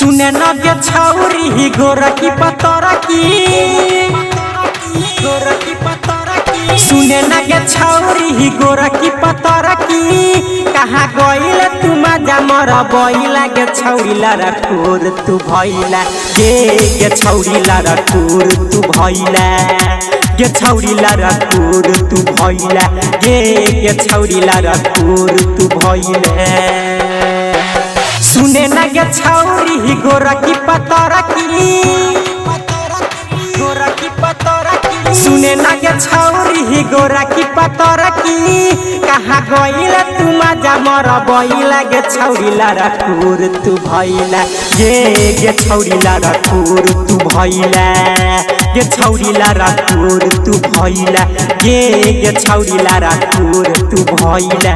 सुने न गे छौरी गोरा की पतरा की सुने न गे छौरी गोरा की पतरा की कहाँ गइल तू मजा मर बइला गे छौरी लारा कोर तू भइला गे छौरी लारा कोर तू भइला गे छौरी लारा कोर तू भइला गे छौरी लारा कोर तू भइला सुने न गे छौरी गोरा की पतरा की सुने न गे छौरी गोरा की पतरा की कहाँ गइल तू मजा मर बइला गे छौरी लारा कोर तू भइला गे छौरी लारा कोर तू भइला गे छौरी लारा कोर तू भइला गे छौरी लारा कोर तू भइला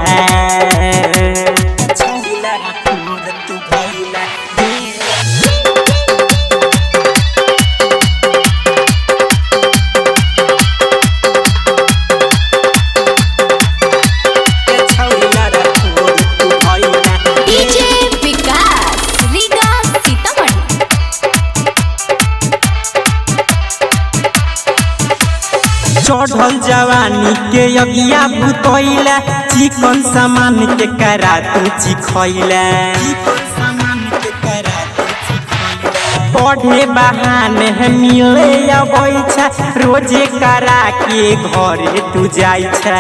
चढ़ल जवानी के यगिया भूतैला चिकन सामान के करा तू चिखैला पढ़े बहाने मिले अबै छ रोजे करा के घरे तू जाय छ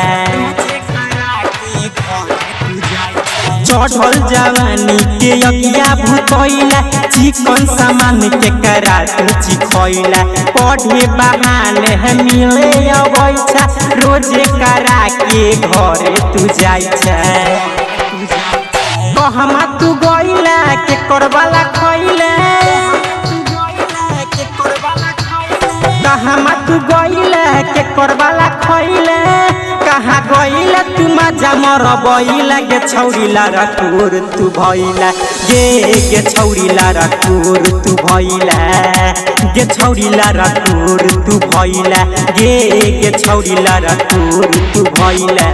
चढ़ल जवानी के यगिया भूतैला चिकन सामान के करा तू चिखैला पढ़े बहाने मिले अबै छ रोजे करा के घरे तू जाय छ कहमा तू गइला के करवाला खइला कहमा तू गइला के करवाला खइला कहाँ गइला तू मजा मर बइला गे छौरी लारा कोर तू भइला गे छौरी लारा कोर तू भइला गे छौरी लारा कोर तू भइला गे छौरी लारा कोर तू भइला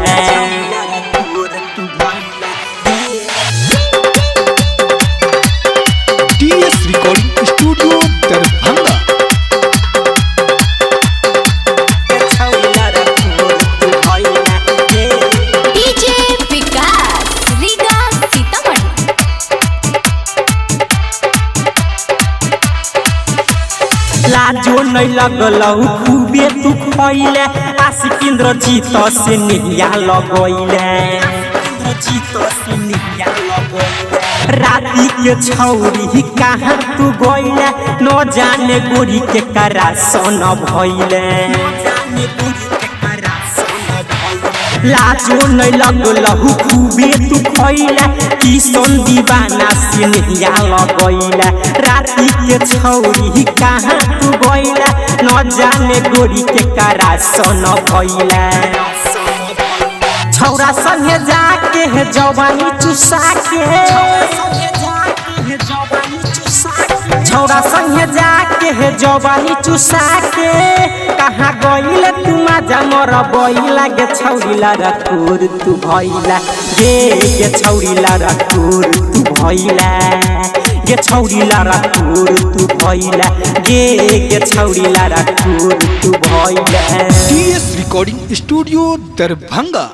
TS recording studio Darbhanga. Lajo नहीं लगलहु खूबे तू खइले आशिकेंद्र जीत से निहिया लगइले राती के छौरी कहाँ तू गइले न जाने गोरी के करा सन भइले लाजो नहीं लगलहु खूबे तू खइले किसन दीवाना से निहिया लगइले राती के छौरी कहाँ तू गइले न जाने गोरी के करा सन भइले छौरा संगे जाके है जवानी चुसा के छौरा संगे जाके है जवानी चुसा के कहाँ गइल तू मजा मर बइला गे छौरी लारा कोर तू भइला गे छौरी लारा कोर तू भइला गे छौरी लारा कोर तू भइला गे छौरी लारा कोर तू भइला TS रिकॉर्डिंग स्टूडियो दरभंगा।